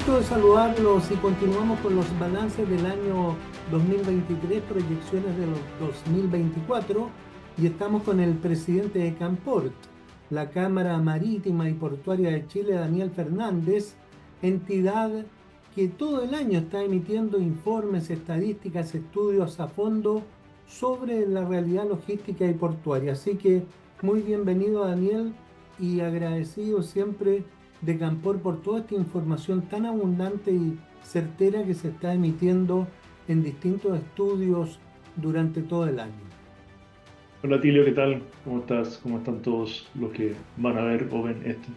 Gusto de saludarlos y continuamos con los balances del año 2023, proyecciones de los 2024 y estamos con el presidente de Camport, la Cámara Marítima y Portuaria de Chile, Daniel Fernández, entidad que todo el año está emitiendo informes, estadísticas, estudios a fondo sobre la realidad logística y portuaria. Así que muy bienvenido, Daniel, y agradecido siempre de Campor por toda esta información tan abundante y certera que se está emitiendo en distintos estudios durante todo el año. Hola Tilio, ¿qué tal? ¿Cómo estás? ¿Cómo están todos los que van a ver o ven esto?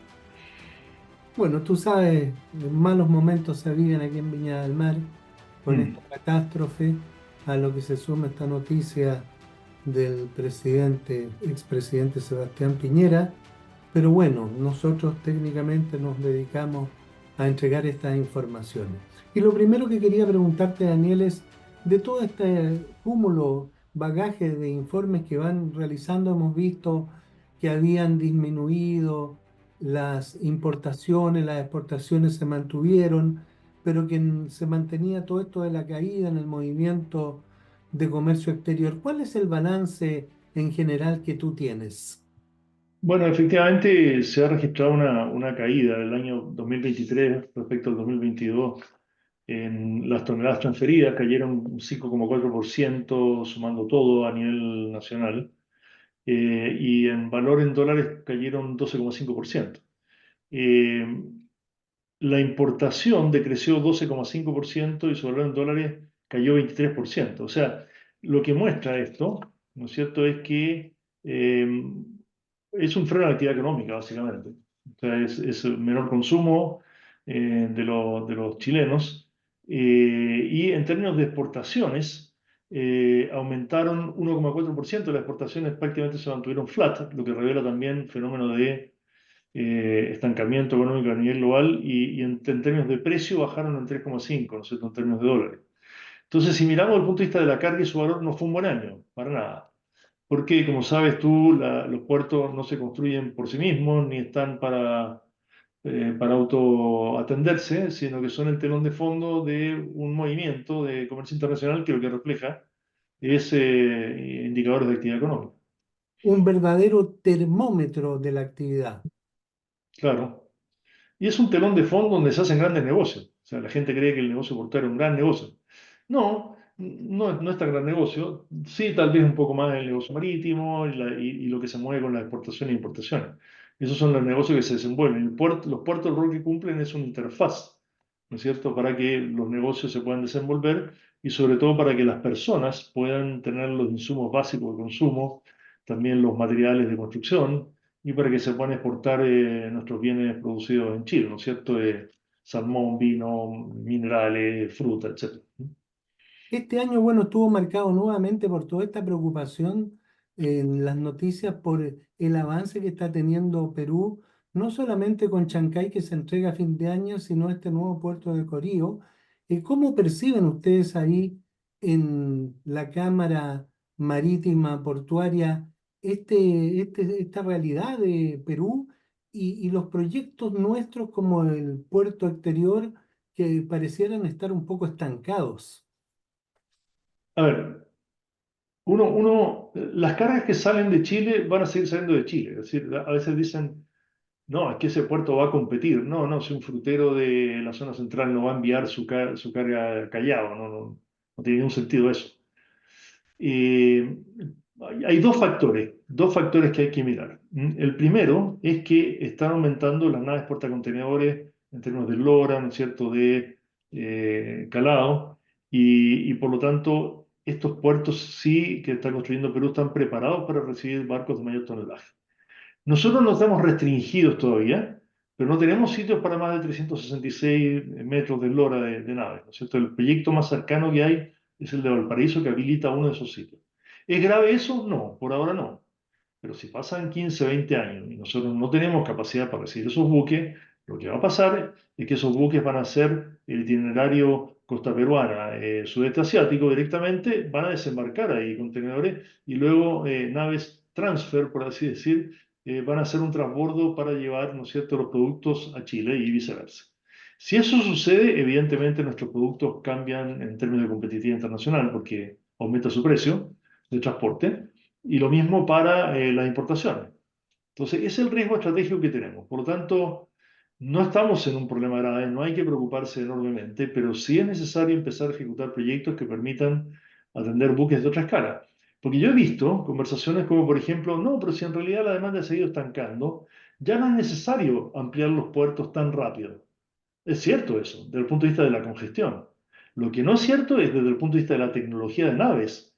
Bueno, tú sabes, malos momentos se viven aquí en Viña del Mar con esta Mm. catástrofe, a lo que se suma esta noticia del expresidente Sebastián Piñera. Pero bueno, nosotros técnicamente nos dedicamos a entregar estas informaciones. Y lo primero que quería preguntarte, Daniel, es de todo este cúmulo, bagaje de informes que van realizando, hemos visto que habían disminuido las importaciones, las exportaciones se mantuvieron, pero que se mantenía todo esto de la caída en el movimiento de comercio exterior. ¿Cuál es el balance en general que tú tienes? Bueno, efectivamente se ha registrado una caída del año 2023 respecto al 2022 en las toneladas transferidas, cayeron un 5,4%, sumando todo a nivel nacional, y en valor en dólares cayeron 12,5%. Eh, la importación decreció 12,5% y su valor en dólares cayó 23%. O sea, lo que muestra esto, ¿no es cierto?, es que es un freno a la actividad económica, básicamente. O sea, es el menor consumo de los chilenos. Y en términos de exportaciones, aumentaron 1,4%. Las exportaciones prácticamente se mantuvieron flat, lo que revela también fenómeno de estancamiento económico a nivel global y en términos de precio bajaron en 3,5, ¿no es cierto?, en términos de dólares. Entonces, si miramos desde el punto de vista de la carga y su valor, no fue un buen año, para nada. Porque, como sabes tú, los puertos no se construyen por sí mismos ni están para autoatenderse, sino que son el telón de fondo de un movimiento de comercio internacional que lo que refleja es indicadores de actividad económica. Un verdadero termómetro de la actividad. Claro. Y es un telón de fondo donde se hacen grandes negocios. O sea, la gente cree que el negocio portuario es un gran negocio. No, no es tan gran negocio. Sí, tal vez un poco más el negocio marítimo y lo que se mueve con las exportaciones e importaciones. Esos son los negocios que se desenvuelven. Los puertos, el rol que cumplen es una interfaz, ¿no es cierto?, para que los negocios se puedan desenvolver y sobre todo para que las personas puedan tener los insumos básicos de consumo, también los materiales de construcción y para que se puedan exportar nuestros bienes producidos en Chile, ¿no es cierto? Salmón, vino, minerales, fruta, etc. Este año, bueno, estuvo marcado nuevamente por toda esta preocupación en las noticias por el avance que está teniendo Perú, no solamente con Chancay que se entrega a fin de año, sino este nuevo puerto de Corío. ¿Cómo perciben ustedes ahí en la Cámara Marítima Portuaria esta realidad de Perú y los proyectos nuestros como el puerto exterior que parecieran estar un poco estancados? A ver, las cargas que salen de Chile van a seguir saliendo de Chile. Es decir, a veces dicen, no, es que ese puerto va a competir. No, no, si un frutero de la zona central no va a enviar su carga a Callao, no tiene ningún sentido eso. Eh, hay dos factores que hay que mirar. El primero es que están aumentando las naves portacontenedores en términos de lora, ¿no es cierto?, de calado, y por lo tanto estos puertos sí que está construyendo Perú están preparados para recibir barcos de mayor tonelaje. Nosotros no estamos restringidos todavía, pero no tenemos sitios para más de 366 metros de lora de naves, ¿no es cierto? El proyecto más cercano que hay es el de Valparaíso, que habilita uno de esos sitios. ¿Es grave eso? No, por ahora no. Pero si pasan 15, 20 años y nosotros no tenemos capacidad para recibir esos buques, lo que va a pasar es que esos buques van a hacer el itinerario costa peruana, sudeste asiático directamente, van a desembarcar ahí contenedores y luego naves transfer, por así decir, van a hacer un transbordo para llevar, ¿no es cierto?, los productos a Chile y viceversa. Si eso sucede, evidentemente nuestros productos cambian en términos de competitividad internacional porque aumenta su precio de transporte y lo mismo para las importaciones. Entonces, ese es el riesgo estratégico que tenemos. Por lo tanto, no estamos en un problema grave, no hay que preocuparse enormemente, pero sí es necesario empezar a ejecutar proyectos que permitan atender buques de otra escala. Porque yo he visto conversaciones como, por ejemplo, no, pero si en realidad la demanda se ha ido estancando, ya no es necesario ampliar los puertos tan rápido. Es cierto eso, desde el punto de vista de la congestión. Lo que no es cierto es desde el punto de vista de la tecnología de naves,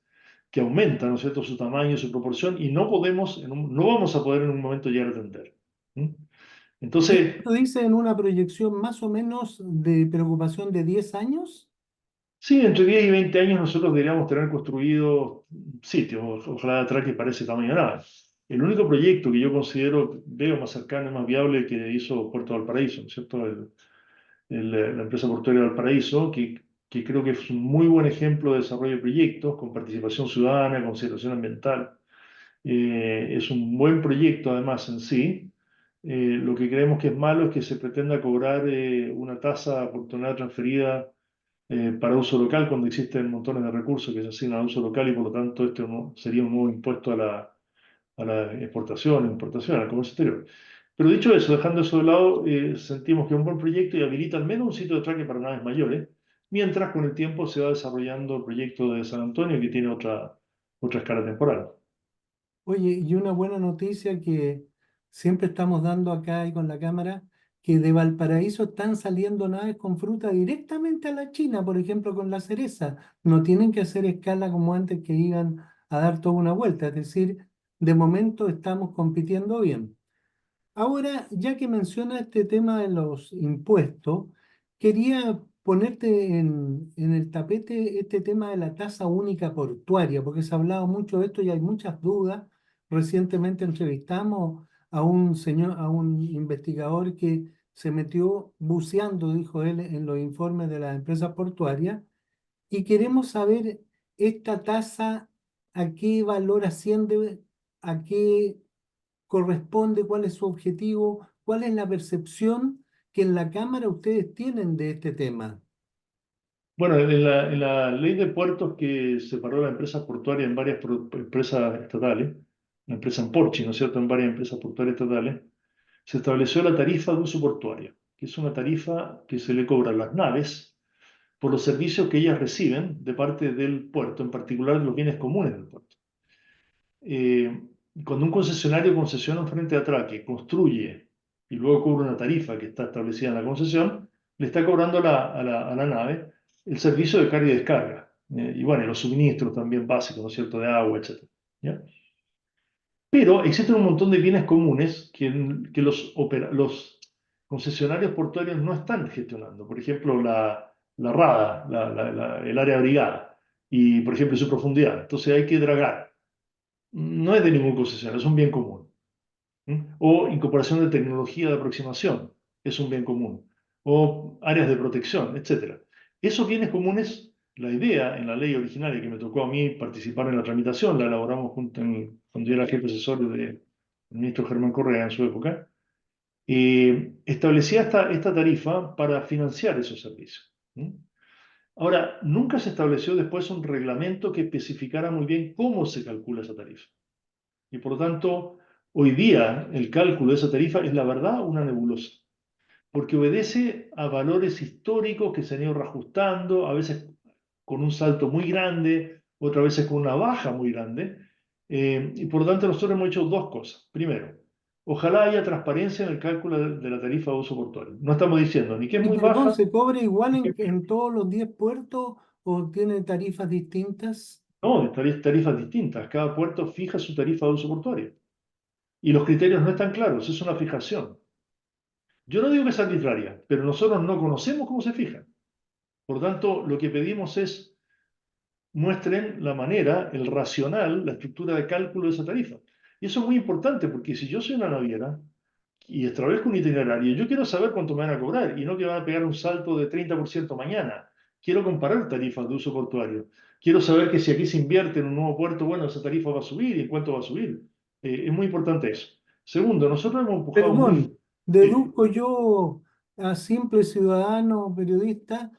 que aumenta, ¿no es cierto?, su tamaño, su proporción, y no podemos, no vamos a poder en un momento llegar a atender. ¿Mm? ¿Y Entonces, esto dice en una proyección más o menos de preocupación de 10 años? sí, entre 10 y 20 años nosotros deberíamos tener construidos sitios, ojalá atraque para ese tamaño de nave. El único proyecto que yo considero, veo más cercano y más viable que hizo Puerto Valparaíso, ¿no es cierto?, la empresa portuaria de Valparaíso, que creo que es un muy buen ejemplo de desarrollo de proyectos con participación ciudadana, consideración ambiental. Es un buen proyecto además en sí. Lo que creemos que es malo es que se pretenda cobrar una tasa por tonelada transferida para uso local cuando existen montones de recursos que se asignan a uso local y por lo tanto este sería un nuevo impuesto a la exportación, importación, al comercio exterior. Pero dicho eso, dejando eso de lado, sentimos que es un buen proyecto y habilita al menos un sitio de atraque para naves mayores, mientras con el tiempo se va desarrollando el proyecto de San Antonio que tiene otra escala temporal. Oye, y una buena noticia que siempre estamos dando acá y con la cámara, que de Valparaíso están saliendo naves con fruta directamente a la China, por ejemplo, con la cereza. No tienen que hacer escala como antes que iban a dar toda una vuelta. Es decir, de momento estamos compitiendo bien. Ahora, ya que menciona este tema de los impuestos, quería ponerte en el tapete este tema de la tasa única portuaria, porque se ha hablado mucho de esto y hay muchas dudas. Recientemente entrevistamos a un señor, a un investigador que se metió buceando, dijo él, en los informes de las empresas portuarias y queremos saber esta tasa, a qué valor asciende, a qué corresponde, cuál es su objetivo, cuál es la percepción que en la Cámara ustedes tienen de este tema. Bueno, en la ley de puertos que separó la empresa portuaria en varias empresas estatales, la empresa en Porchi, ¿no es cierto?, en varias empresas portuarias estatales, se estableció la tarifa de uso portuario, que es una tarifa que se le cobra a las naves por los servicios que ellas reciben de parte del puerto, en particular de los bienes comunes del puerto. Eh, Cuando un concesionario concesiona un frente de atraque, construye y luego cobra una tarifa que está establecida en la concesión, le está cobrando a la nave el servicio de carga y descarga. Y bueno, y los suministros también básicos, ¿no es cierto?, de agua, etcétera. ¿Ya? Pero existen un montón de bienes comunes que los concesionarios portuarios no están gestionando. Por ejemplo, la rada, el área abrigada y, por ejemplo, su profundidad. Entonces hay que dragar. No es de ningún concesionario, es un bien común. O incorporación de tecnología de aproximación, es un bien común. O áreas de protección, etcétera. Esos bienes comunes, la idea en la ley originaria que me tocó a mí participar en la tramitación, la elaboramos cuando yo era jefe asesor del ministro Germán Correa en su época, establecía esta tarifa para financiar esos servicios. Ahora, nunca se estableció después un reglamento que especificara muy bien cómo se calcula esa tarifa. Y por lo tanto, hoy día el cálculo de esa tarifa es la verdad una nebulosa, porque obedece a valores históricos que se han ido reajustando, a veces con un salto muy grande, otras veces con una baja muy grande. Y por lo tanto nosotros hemos hecho dos cosas. Primero, ojalá haya transparencia en el cálculo de la tarifa de uso portuario. No estamos diciendo ni que es Y muy perdón, baja, ¿se cobra igual ni que es en todos los 10 puertos o tiene tarifas distintas? no, tarifas distintas. Cada puerto fija su tarifa de uso portuario. Y los criterios no están claros, es una fijación. Yo no digo que es arbitraria, pero nosotros no conocemos cómo se fija. Por tanto, lo que pedimos es muestren la manera, el racional, la estructura de cálculo de esa tarifa. Y eso es muy importante porque si yo soy una naviera y establezco un itinerario, yo quiero saber cuánto me van a cobrar y no que van a pegar un salto de 30% mañana. Quiero comparar tarifas de uso portuario. Quiero saber que si aquí se invierte en un nuevo puerto, bueno, esa tarifa va a subir y en cuánto va a subir. Es muy importante eso. Segundo, nosotros hemos empujado muy Perdón, fuerte. deduzco yo a simple ciudadano o periodista,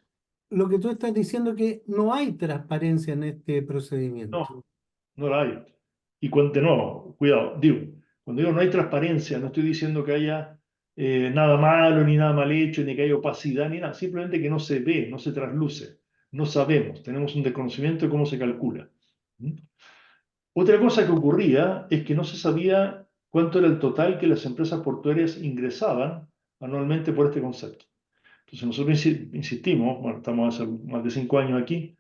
lo que tú estás diciendo es que no hay transparencia en este procedimiento. No, no la hay. Y de nuevo, cuidado, digo, cuando digo no hay transparencia, no estoy diciendo que haya nada malo, ni nada mal hecho, ni que haya opacidad, ni nada, simplemente que no se ve, no se trasluce, no sabemos, tenemos un desconocimiento de cómo se calcula. ¿Mm? Otra cosa que ocurría es que no se sabía cuánto era el total que las empresas portuarias ingresaban anualmente por este concepto. Entonces nosotros insistimos, bueno, estamos hace más de 5 años aquí,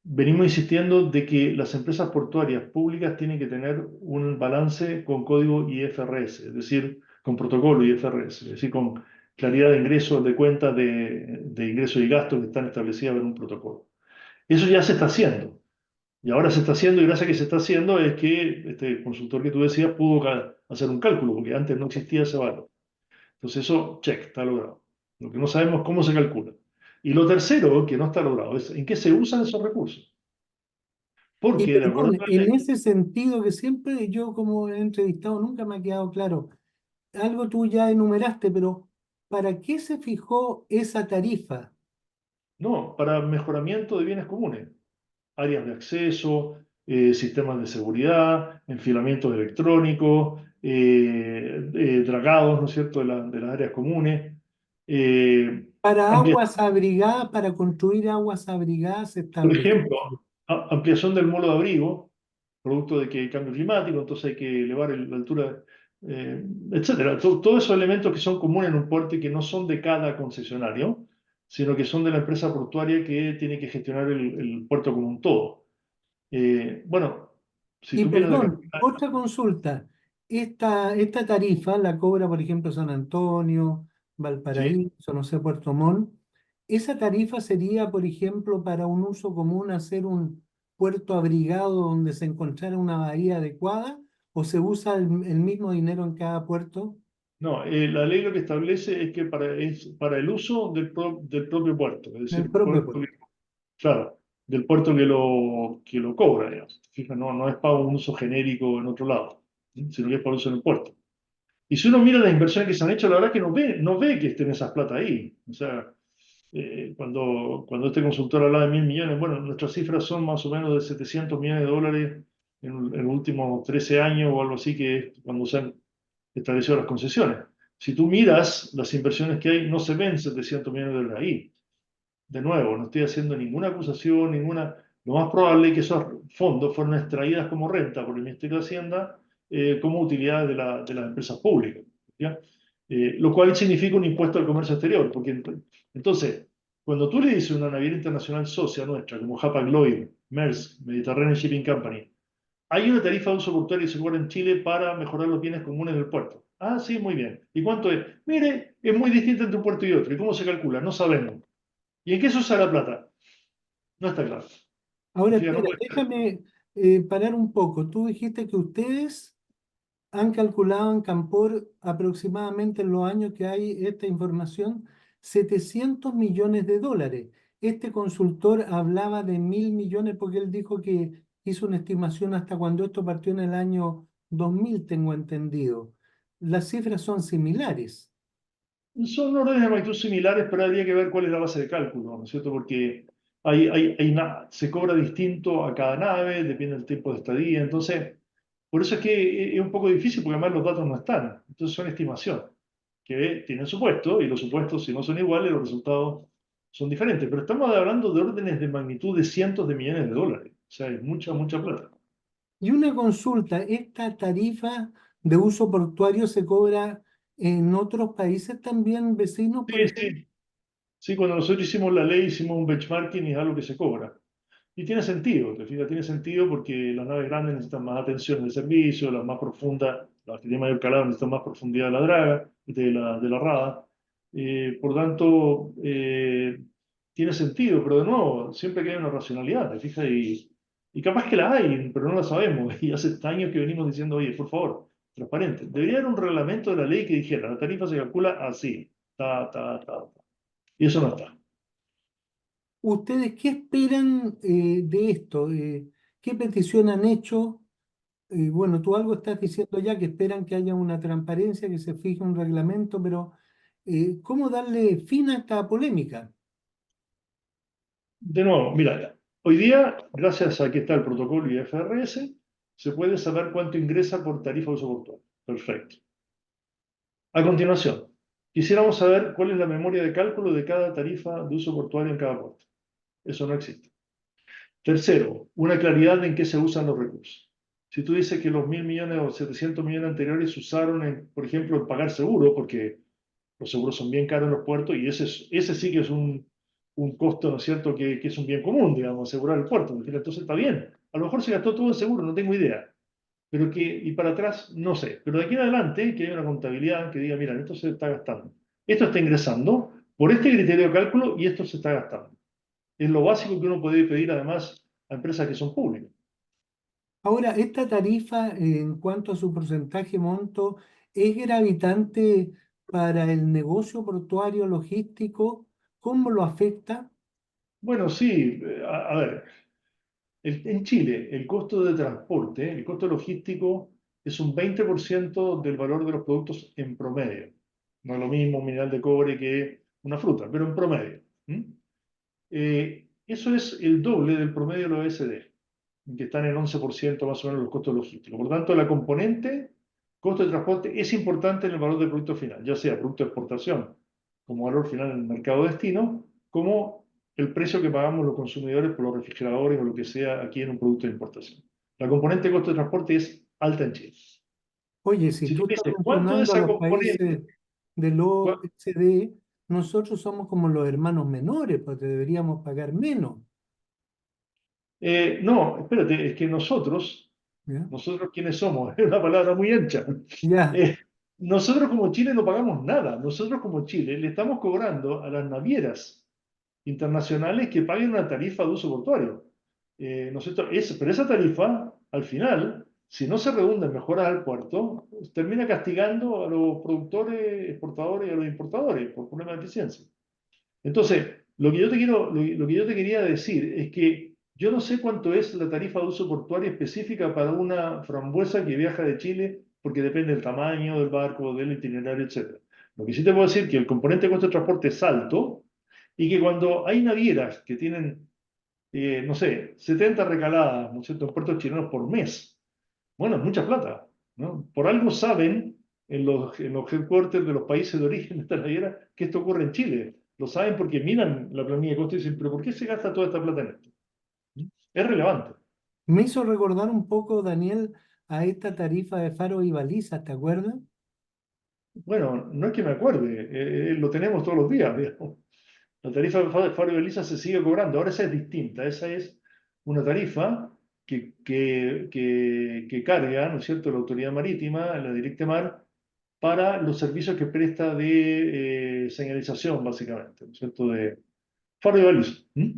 venimos insistiendo de que las empresas portuarias públicas tienen que tener un balance con código IFRS, es decir, con protocolo IFRS, es decir, con claridad de ingresos, de cuentas de ingresos y gastos que están establecidas en un protocolo. Eso ya se está haciendo. Y ahora se está haciendo, y gracias a que se está haciendo es que este consultor que tú decías pudo hacer un cálculo, porque antes no existía ese valor. Entonces eso, check, está logrado. Lo que no sabemos es cómo se calcula. Y lo tercero, que no está logrado, es en qué se usan esos recursos. Y Porque de acuerdo perdón, a la en ley, ese sentido que siempre yo como he entrevistado nunca me ha quedado claro, algo tú ya enumeraste, pero ¿para qué se fijó esa tarifa? no, para mejoramiento de bienes comunes, áreas de acceso, sistemas de seguridad, enfilamientos electrónicos, dragados, ¿no es cierto?, de las áreas comunes, eh, Para amplia- aguas abrigadas, para construir aguas abrigadas se por establece. ejemplo, ampliación del molo de abrigo, producto de que hay cambio climático, entonces hay que elevar la altura, eh, etcétera. Todos esos elementos que son comunes en un puerto y que no son de cada concesionario, sino que son de la empresa portuaria que tiene que gestionar el puerto como un todo. Bueno, si Y tú miras la perdón, cantidad, otra consulta. Esta tarifa la cobra, por ejemplo, San Antonio, ¿sí? Valparaíso, no sé, Puerto Montt. ¿Esa tarifa sería, por ejemplo, para un uso común hacer un puerto abrigado donde se encontrara una bahía adecuada? ¿O se usa el mismo dinero en cada puerto? No, la ley lo que establece es que es para el uso del propio puerto, es En el decir, propio puerto. claro, del puerto que lo cobra, digamos. Fija, no, no es para un uso genérico en otro lado, ¿sí? Sino que es para uso en el puerto. Y si uno mira las inversiones que se han hecho, la verdad es que no ve que estén esas plata ahí. O sea, cuando este consultor hablaba de 1.000 millones, bueno, nuestras cifras son más o menos de 700 millones de dólares en los últimos 13 años o algo así, que es cuando se han establecido las concesiones. Si tú miras las inversiones que hay, no se ven 700 millones de dólares ahí. De nuevo, no estoy haciendo ninguna acusación, ninguna. Lo más probable es que esos fondos fueron extraídas como renta por el Ministerio de Hacienda como utilidades de las empresas públicas. ¿Ya? Lo cual significa un impuesto al comercio exterior, porque entonces, cuando tú le dices a una naviera internacional socia nuestra, como Hapag-Lloyd, Maersk, Mediterranean Shipping Company, hay una tarifa de uso portuario que se cobra en Chile para mejorar los bienes comunes del puerto. Ah, sí, muy bien. ¿Y cuánto es? Mire, es muy distinto entre un puerto y otro. ¿Y cómo se calcula? No sabemos. ¿Y en qué se usa la plata? No está claro. Ahora, Fíjate, no espera, puede ser. déjame parar un poco. Tú dijiste que ustedes han calculado en Campor aproximadamente en los años que hay esta información, 700 millones de dólares. Este consultor hablaba de 1.000 millones porque él dijo que hizo una estimación hasta cuando esto partió en el año 2000, tengo entendido. Las cifras son similares. Son órdenes de magnitud similares, pero habría que ver cuál es la base de cálculo, ¿no es cierto? Porque se cobra distinto a cada nave, depende del tiempo de estadía. Entonces, por eso es que es un poco difícil, porque además los datos no están. Entonces, son estimaciones que tienen supuestos, y los supuestos, si no son iguales, los resultados son diferentes. Pero estamos hablando de órdenes de magnitud de cientos de millones de dólares. O sea, es mucha, mucha plata. Y una consulta, ¿esta tarifa de uso portuario se cobra en otros países también vecinos, por Sí, ejemplo? sí. Sí, cuando nosotros hicimos la ley, hicimos un benchmarking y es algo que se cobra. Y tiene sentido, te fijas, tiene sentido porque las naves grandes necesitan más atención de servicio, las más profundas, las que tienen mayor calado necesitan más profundidad de la draga, de la rada. Por tanto, tiene sentido, pero de nuevo, siempre que hay una racionalidad, te fijas, y capaz que la hay, pero no la sabemos. Y hace años que venimos diciendo, oye, por favor, transparente. Debería haber un reglamento de la ley que dijera, la tarifa se calcula así, ta, ta, ta, ta. Y eso no está. ¿Ustedes qué esperan de esto? ¿Qué petición han hecho? Bueno, tú algo estás diciendo ya que esperan que haya una transparencia, que se fije un reglamento, pero ¿Cómo darle fin a esta polémica? De nuevo, mira, hoy día, gracias a que está el protocolo IFRS, se puede saber cuánto ingresa por tarifa de uso portuario. Perfecto. A continuación, quisiéramos saber cuál es la memoria de cálculo de cada tarifa de uso portuario en cada puerto. Eso no existe. Tercero, una claridad en qué se usan los recursos. Si tú dices que los 1.000 millones o 700 millones anteriores se usaron, por ejemplo, en pagar seguro, porque los seguros son bien caros en los puertos y ese sí que es un costo, ¿no es cierto?, que es un bien común, digamos, asegurar el puerto. Entonces está bien. A lo mejor se gastó todo en seguro, no tengo idea. Pero y para atrás, no sé. Pero de aquí en adelante, que haya una contabilidad que diga, mira, esto se está gastando. Esto está ingresando por este criterio de cálculo y esto se está gastando. Es lo básico que uno puede pedir además a empresas que son públicas. Ahora, esta tarifa, en cuanto a su porcentaje monto, ¿es gravitante para el negocio portuario logístico? ¿Cómo lo afecta? Bueno, sí, a ver, en Chile el costo de transporte, el costo logístico es un 20% del valor de los productos en promedio. No es lo mismo un mineral de cobre que una fruta, pero en promedio. ¿Mm? Eso es el doble del promedio de la OECD, que están en el 11% más o menos los costos logísticos. Por lo tanto, la componente costo de transporte es importante en el valor del producto final, ya sea producto de exportación como valor final en el mercado de destino, como el precio que pagamos los consumidores por los refrigeradores o lo que sea aquí en un producto de importación. La componente de costo de transporte es alta en Chile. Oye, si Si tú tú estás dices, ¿cuánto de mencionando a esa los componente? países del cua- OECD, nosotros somos como los hermanos menores, pues deberíamos pagar menos. no, espérate, es que ¿Ya? nosotros quiénes somos, es una palabra muy ancha. Ya. Eh, nosotros como Chile no pagamos nada. Nosotros como Chile le estamos cobrando a las navieras internacionales que paguen una tarifa de uso portuario. ¿No es cierto? Pero esa tarifa, al final, si no se redunda en mejoras al puerto, termina castigando a los productores, exportadores y a los importadores por problemas de eficiencia. Entonces, lo que yo te quería decir es que yo no sé cuánto es la tarifa de uso portuario específica para una frambuesa que viaja de Chile, porque depende del tamaño del barco, del itinerario, etcétera. Lo que sí te puedo decir es que el componente de costo de transporte es alto y que cuando hay navieras que tienen, no sé, 70 recaladas, ¿no es cierto?, en puertos chilenos por mes, bueno, es mucha plata, ¿no? Por algo saben en los headquarters de los países de origen de esta naviera que esto ocurre en Chile. Lo saben porque miran la planilla de costos y dicen, pero ¿por qué se gasta toda esta plata en esto? Es relevante. Me hizo recordar un poco, Daniel, a esta tarifa de faro y balizas, ¿te acuerdas? Bueno, no es que me acuerde, lo tenemos todos los días, digamos. La tarifa de Faro y Belisa se sigue cobrando. Ahora esa es distinta. Esa es una tarifa que carga, ¿no es cierto?, la autoridad marítima, la Directa Mar, para los servicios que presta de señalización, básicamente, ¿no es cierto?, de Faro y Baliza. ¿Mm?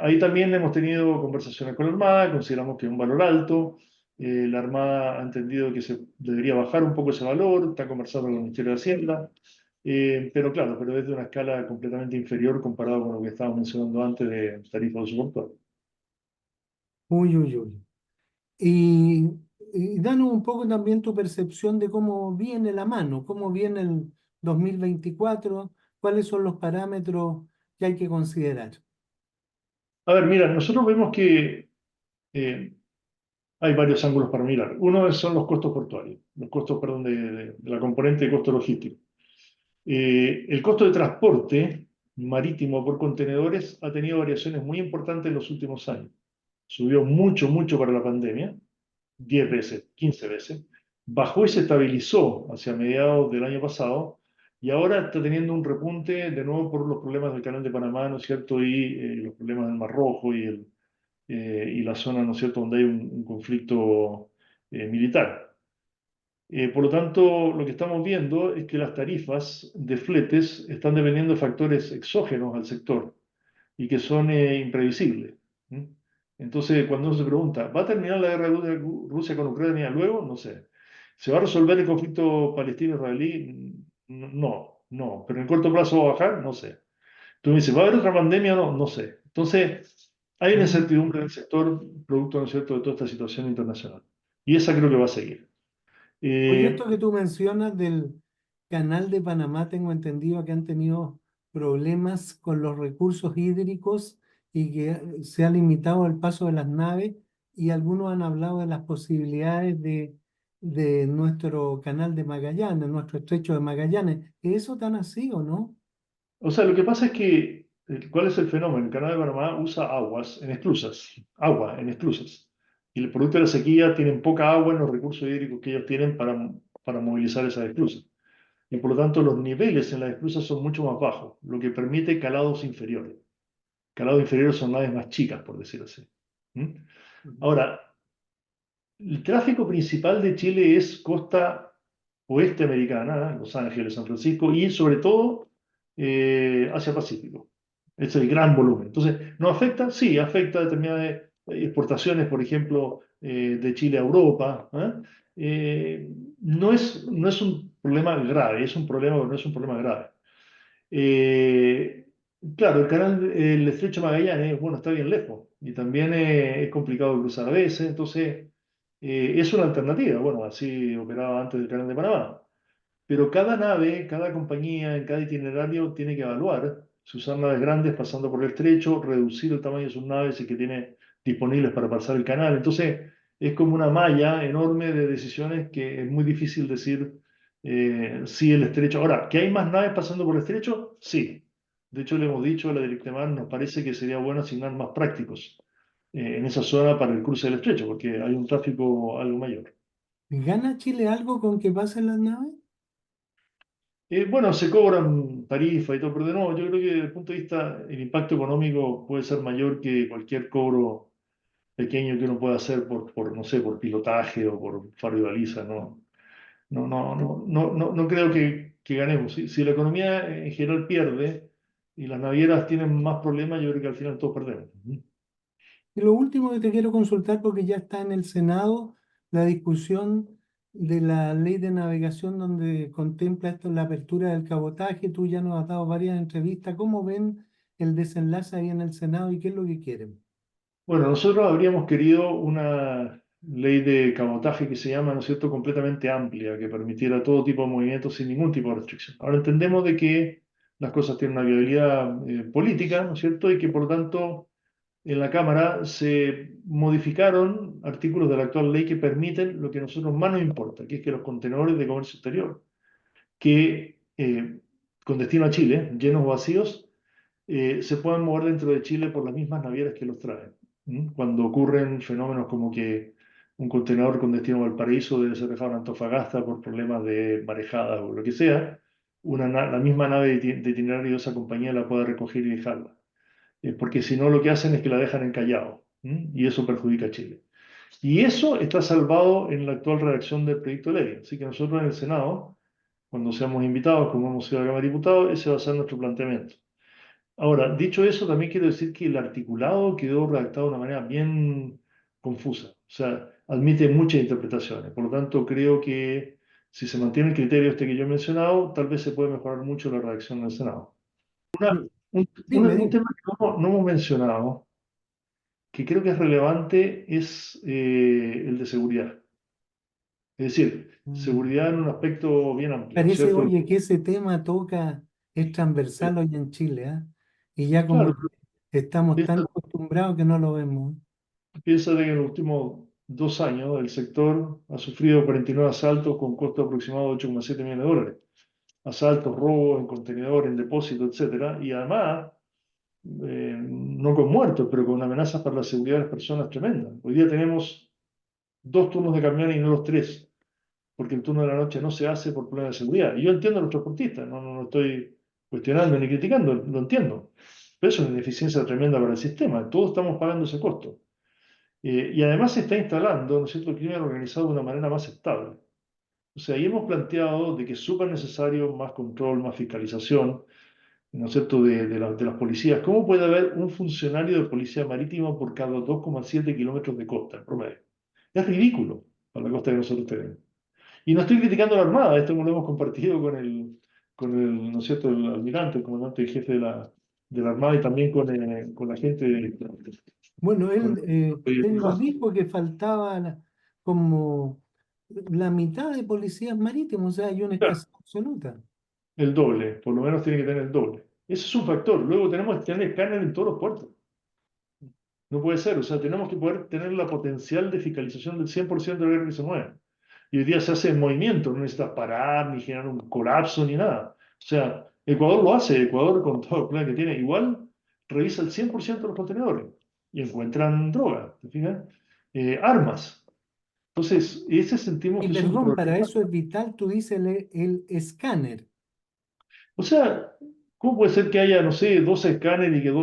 Ahí también hemos tenido conversaciones con la Armada, consideramos que es un valor alto. La Armada ha entendido que se debería bajar un poco ese valor, está conversando con el Ministerio de Hacienda, pero claro, pero es de una escala completamente inferior comparado con lo que estábamos mencionando antes de tarifa de uso portuario. Uy, uy, uy. Y, y danos un poco también tu percepción de cómo viene la mano, cómo viene el 2024, cuáles son los parámetros que hay que considerar. A ver, mira, nosotros vemos que eh, hay varios ángulos para mirar. Uno son los costos portuarios, los costos, perdón, de la componente de costo logístico. El costo de transporte marítimo por contenedores ha tenido variaciones muy importantes en los últimos años. Subió mucho, mucho para la pandemia, 10 veces, 15 veces. Bajó y se estabilizó hacia mediados del año pasado y ahora está teniendo un repunte de nuevo por los problemas del Canal de Panamá, ¿no es cierto? Y los problemas del Mar Rojo y la zona, ¿no es cierto?, donde hay un conflicto militar. Por lo tanto, lo que estamos viendo es que las tarifas de fletes están dependiendo de factores exógenos al sector y que son imprevisibles. ¿Mm? Entonces, cuando uno se pregunta, ¿va a terminar la guerra de Rusia con Ucrania luego? No sé. ¿Se va a resolver el conflicto palestino-israelí? No, no. ¿Pero en corto plazo va a bajar? No sé. Tú me dices, ¿va a haber otra pandemia? No, no sé. Entonces, hay una Mm. incertidumbre en el sector producto, ¿no es cierto?, de toda esta situación internacional. Y esa creo que va a seguir. Oye, esto Eh, que tú mencionas Canal de Panamá tengo entendido que han tenido problemas con los recursos hídricos y que se ha limitado el paso de las naves y algunos han hablado de las posibilidades de nuestro canal de Magallanes, nuestro estrecho de Magallanes. ¿Es eso tan así o no? O sea, lo que pasa es que, ¿cuál es el fenómeno? El canal de Panamá usa aguas en esclusas, agua en esclusas. Y el producto de la sequía tienen poca agua en los recursos hídricos que ellos tienen para movilizar esas esclusas. Y por lo tanto, los niveles en las esclusas son mucho más bajos, lo que permite calados inferiores. Calados inferiores son naves más chicas, por decirlo así. ¿Mm? Ujú. Ahora, el tráfico principal de Chile es costa oeste americana, Los Ángeles, San Francisco y sobre todo Asia-Pacífico. Es el gran volumen. Entonces, ¿no afecta? Sí, afecta a determinadas exportaciones, por ejemplo, de Chile a Europa. No es un problema grave, es un problema, pero no es un problema grave. Eh, claro, el estrecho de Magallanes, bueno, está bien lejos y también es complicado cruzar a veces, entonces es una alternativa. Bueno, así operaba antes el canal de Panamá. Pero cada nave, cada compañía, en cada itinerario tiene que evaluar si usar naves grandes pasando por el estrecho, reducir el tamaño de sus naves y que tiene disponibles para pasar el canal. Entonces, es como una malla enorme de decisiones que es muy difícil decir si el estrecho. Ahora, ¿que hay más naves pasando por el estrecho? Sí. De hecho, le hemos dicho a la Directemar, nos parece que sería bueno asignar más prácticos en esa zona para el cruce del estrecho, porque hay un tráfico algo mayor. ¿Gana Chile algo con que pasen las naves? Bueno, se cobran tarifas y todo, pero de nuevo, yo creo que desde el punto de vista, el impacto económico puede ser mayor que cualquier cobro pequeño que uno pueda hacer no sé, por pilotaje o por faro y baliza, ¿no? No creo que ganemos. Si la economía en general pierde y las navieras tienen más problemas, yo creo que al final todos perdemos. Ujú. Y lo último que te quiero consultar, porque ya está en el Senado la discusión de la ley de navegación donde contempla esto, la apertura del cabotaje. Tú ya nos has dado varias entrevistas. ¿Cómo ven el desenlace ahí en el Senado y qué es lo que quieren? Bueno, nosotros habríamos querido una ley de cabotaje que se llama, ¿no es cierto?, completamente amplia, que permitiera todo tipo de movimientos sin ningún tipo de restricción. Ahora entendemos de que las cosas tienen una viabilidad política, ¿no es cierto?, y que por lo tanto en la Cámara se modificaron artículos de la actual ley que permiten lo que a nosotros más nos importa, que es que los contenedores de comercio exterior, que con destino a Chile, llenos o vacíos, se puedan mover dentro de Chile por las mismas navieras que los traen. ¿Mm? Cuando ocurren fenómenos como que un contenedor con destino a Valparaíso debe ser dejado en Antofagasta por problemas de marejadas o lo que sea, la misma nave de itinerario de esa compañía la puede recoger y dejarla. Porque si no, lo que hacen es que la dejan en Callao. ¿Mm? Y eso perjudica a Chile. Y eso está salvado en la actual redacción del proyecto de ley. Así que nosotros en el Senado, cuando seamos invitados, como hemos sido a la Cámara de Diputados, ese va a ser nuestro planteamiento. Ahora, dicho eso, también quiero decir que el articulado quedó redactado de una manera bien confusa. O sea, admite muchas interpretaciones. Por lo tanto, creo que si se mantiene el criterio este que yo he mencionado, tal vez se puede mejorar mucho la redacción del Senado. Mm, Dime, Un dime. tema que no hemos mencionado, que creo que es relevante, es el de seguridad. Es decir, Mm. seguridad en un aspecto bien amplio, Parece, ¿cierto? oye, que ese tema toca, es transversal hoy en Chile, ¿ah? Y ya como Claro, que estamos tan acostumbrados que no lo vemos. piensa de que en los últimos 2 años el sector ha sufrido 49 asaltos con costo aproximado de 8,7 millones de dólares. Asaltos, robos en contenedor, en depósito, etcétera. Y además, no con muertos, pero con amenazas para la seguridad de las personas tremendas. Hoy día tenemos 2 turnos de camiones y no los 3, porque el turno de la noche no se hace por problemas de seguridad. Y yo entiendo a los transportistas, no estoy cuestionando ni criticando, lo entiendo. Pero eso es una ineficiencia tremenda para el sistema. Todos estamos pagando ese costo. Y además se está instalando, ¿no es cierto?, el crimen organizado de una manera más estable. O sea, ahí hemos planteado de que es súper necesario más control, más fiscalización, ¿no es cierto?, de las policías. ¿Cómo puede haber un funcionario de policía marítima por cada 2,7 kilómetros de costa en promedio? Es ridículo para la costa que nosotros tenemos. Y no estoy criticando a la Armada, esto lo hemos compartido ¿no es cierto?, el almirante, el comandante y jefe de la Armada y también con la gente Bueno, con él nos dijo que faltaba como la mitad de policías marítimos, o sea, hay una Claro, escasez absoluta. el doble, por lo menos tiene que tener el doble. Ese es un factor. Luego tenemos que tener escáner en todos los puertos. No puede ser, o sea, tenemos que poder tener la potencial de fiscalización del 100% de la carga que se mueve. Y hoy día se hace en movimiento, no necesitas parar, ni generar un colapso, ni nada. O sea, Ecuador lo hace, Ecuador con todo el plan que tiene, igual revisa el 100% de los contenedores y encuentran droga, ¿te fijas? Armas. Entonces, ese sentimos Y que es un perdón, para problema. eso es vital, tú dices el escáner. O sea, ¿cómo puede ser que haya, no sé, 12 escáneres y que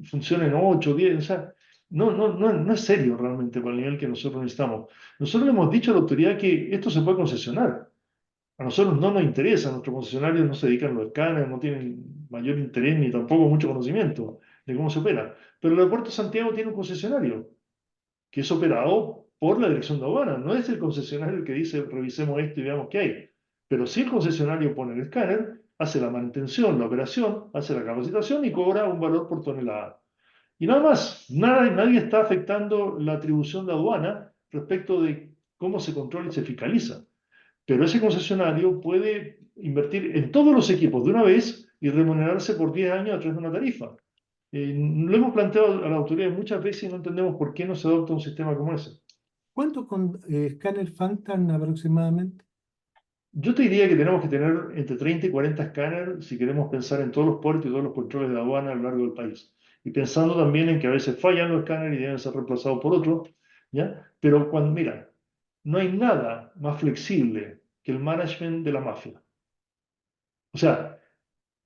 funcionen 8, 10? O sea, no es serio realmente para el nivel que nosotros necesitamos. Nosotros le hemos dicho a la autoridad que esto se puede concesionar. A nosotros no nos interesa, nuestros concesionarios no se dedican a los escáneres, no tienen mayor interés ni tampoco mucho conocimiento de cómo se opera. Pero el aeropuerto de Santiago tiene un concesionario que es operado por la Dirección de Aduana. No es el concesionario el que dice revisemos esto y veamos qué hay. Pero si el concesionario pone el escáner, hace la manutención, la operación, hace la capacitación y cobra un valor por tonelada. Y nada más, nadie está afectando la atribución de aduana respecto de cómo se controla y se fiscaliza. Pero ese concesionario puede invertir en todos los equipos de una vez y remunerarse por 10 años a través de una tarifa. Lo hemos planteado a la autoridad muchas veces y no entendemos por qué no se adopta un sistema como ese. ¿Cuántos escáner faltan aproximadamente? Yo te diría que tenemos que tener entre 30 y 40 escáneres si queremos pensar en todos los puertos y todos los controles de aduana a lo largo del país. Y pensando también en que a veces fallan los escáneres y deben ser reemplazados por otros, ¿ya? Pero cuando, mira, no hay nada más flexible que el management de la mafia. O sea,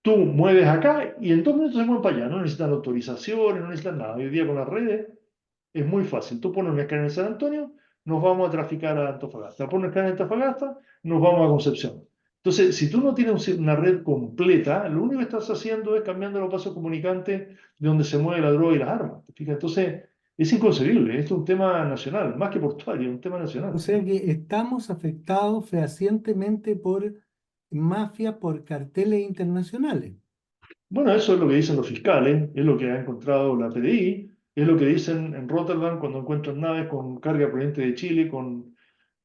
tú mueves acá y en 2 minutos se mueven para allá. No necesitan autorizaciones, no necesitan nada. Hoy día con las redes es muy fácil. Tú pones un escáner en San Antonio, nos vamos a traficar a Antofagasta. Pones un escáner en Antofagasta, nos vamos a Concepción. Entonces, si tú no tienes una red completa, lo único que estás haciendo es cambiando los pasos comunicantes de donde se mueve la droga y las armas. ¿Te fijas? Entonces, es inconcebible. Esto es un tema nacional, más que portuario, es un tema O nacional. sea que estamos afectados fehacientemente por mafia, por carteles internacionales. Bueno, eso es lo que dicen los fiscales, es lo que ha encontrado la PDI, es lo que dicen en Rotterdam cuando encuentran naves con carga proveniente de Chile,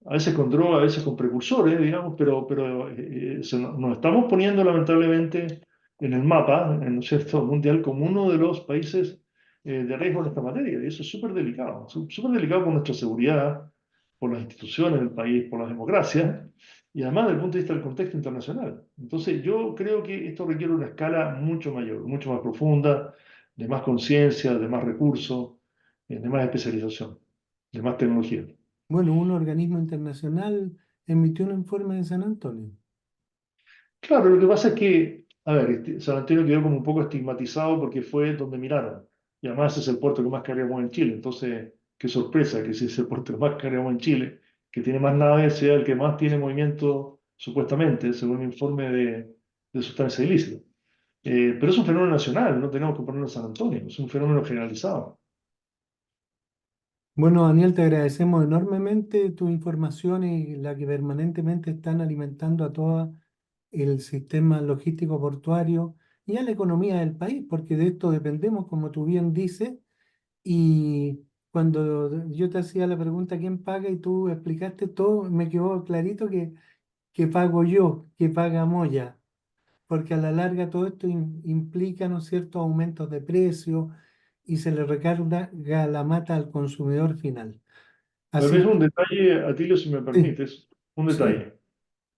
a veces con droga, a veces con precursores, digamos, pero nos estamos poniendo lamentablemente en el mapa, ¿no es cierto?, mundial como uno de los países de riesgo en esta materia, y eso es súper delicado, súper delicado por nuestra seguridad, por las instituciones del país, por la democracia, y además desde el punto de vista del contexto internacional. Entonces, yo creo que esto requiere una escala mucho mayor, mucho más profunda, de más conciencia, de más recursos, de más especialización, de más tecnología. Bueno, un organismo internacional emitió un informe de San Antonio. Claro, lo que pasa es que, a ver, San Antonio quedó como un poco estigmatizado porque fue donde miraron. Y además es el puerto que más carga mueve en Chile. Entonces, qué sorpresa que si es el puerto que más carga mueve en Chile, que tiene más naves, sea el que más tiene movimiento, supuestamente, según un informe de sustancia ilícita. Pero es un fenómeno nacional, no tenemos que ponerlo en San Antonio, es un fenómeno generalizado. Bueno, Daniel, te agradecemos enormemente tu información y la que permanentemente están alimentando a todo el sistema logístico portuario y a la economía del país, porque de esto dependemos, como tú bien dices. Y cuando yo te hacía la pregunta quién paga y tú explicaste todo, me quedó clarito que pago yo, que paga Moya, porque a la larga todo esto implica, ¿no es cierto?, aumentos de precio y se le recarga la mata al consumidor final. Tal Así vez un que detalle, Atilio, si me sí, permites, un sí. detalle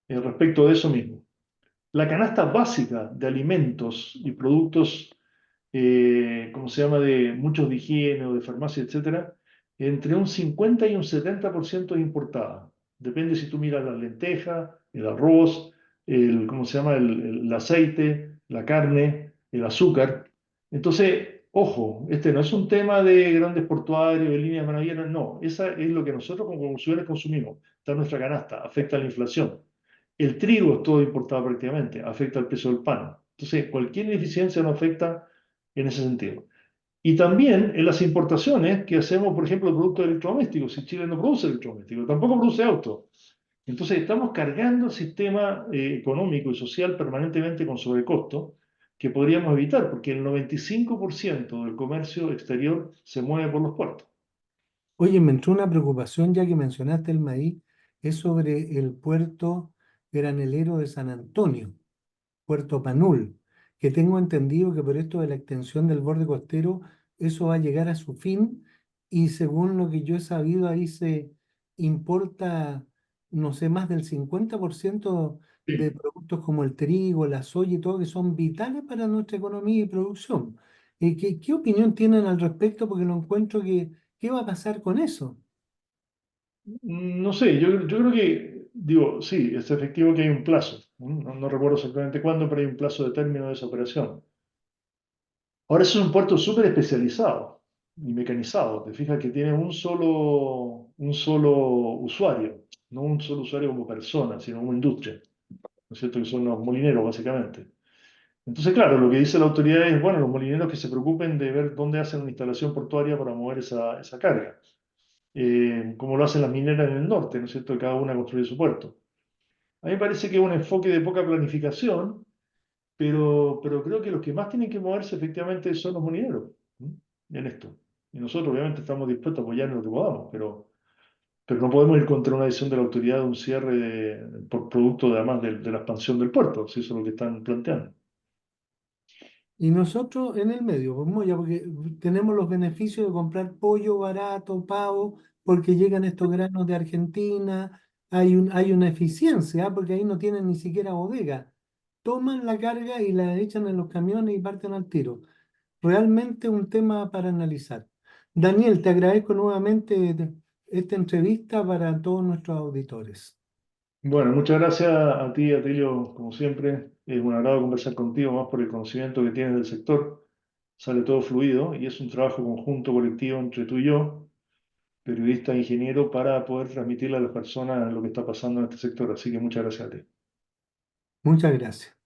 respecto de eso mismo. La canasta básica de alimentos y productos, ¿cómo se llama?, de muchos de higiene o de farmacia, etcétera, entre un 50 y un 70% es importada. Depende si tú miras las lentejas, el arroz, ¿cómo se llama?, el aceite, la carne, el azúcar. Entonces, ojo, este no es un tema de grandes portuarios, de líneas naviera, no. Esa es lo que nosotros como consumidores consumimos. Está en nuestra canasta, afecta a la inflación. El trigo es todo importado prácticamente, afecta el precio del pan. Entonces, cualquier ineficiencia nos afecta en ese sentido. Y también en las importaciones que hacemos, por ejemplo, de productos electrodomésticos. Si Chile no produce electrodomésticos, tampoco produce autos. Entonces, estamos cargando el sistema económico y social permanentemente con sobrecosto que podríamos evitar, porque el 95% del comercio exterior se mueve por los puertos. Oye, me entró una preocupación ya que mencionaste el maíz. es sobre el puerto granelero de San Antonio, Puerto Panul, que tengo entendido que por esto de la extensión del borde costero, eso va a llegar a su fin y según lo que yo he sabido, ahí se importa, no sé, más del 50% de Sí. productos como el trigo, la soya y todo, que son vitales para nuestra economía y producción. ¿Qué opinión tienen al respecto? Porque lo encuentro que, ¿qué va a pasar con eso? No sé, yo creo que, digo, sí, es efectivo que hay un plazo. No recuerdo exactamente cuándo, pero hay un plazo de término de esa operación. Ahora eso es un puerto súper especializado y mecanizado. Te fijas que tiene un solo usuario, no un solo usuario como persona, sino como industria, ¿no es cierto? Que son los molineros, básicamente. Entonces, claro, lo que dice la autoridad es, bueno, los molineros que se preocupen de ver dónde hacen una instalación portuaria para mover esa carga, como lo hacen las mineras en el norte, ¿no es cierto? Cada una construye su puerto. A mí me parece que es un enfoque de poca planificación, pero creo que los que más tienen que moverse efectivamente son los molineros, ¿m? En esto. Y nosotros obviamente estamos dispuestos a apoyar en lo que podamos, pero no podemos ir contra una decisión de la autoridad de un cierre por producto además de la expansión del puerto, si eso es lo que están planteando. Y nosotros en el medio, pues Moya, porque tenemos los beneficios de comprar pollo barato, pavo, porque llegan estos granos de Argentina, hay una eficiencia, porque ahí no tienen ni siquiera bodega. Toman la carga y la echan en los camiones y parten al tiro. Realmente un tema para analizar. Daniel, te agradezco nuevamente esta entrevista para todos nuestros auditores. Bueno, muchas gracias a ti, Atilio, como siempre. Es un agrado conversar contigo, más por el conocimiento que tienes del sector. Sale todo fluido y es un trabajo conjunto, colectivo entre tú y yo, periodista e ingeniero, para poder transmitirle a las personas lo que está pasando en este sector. Así que muchas gracias a ti. Muchas gracias.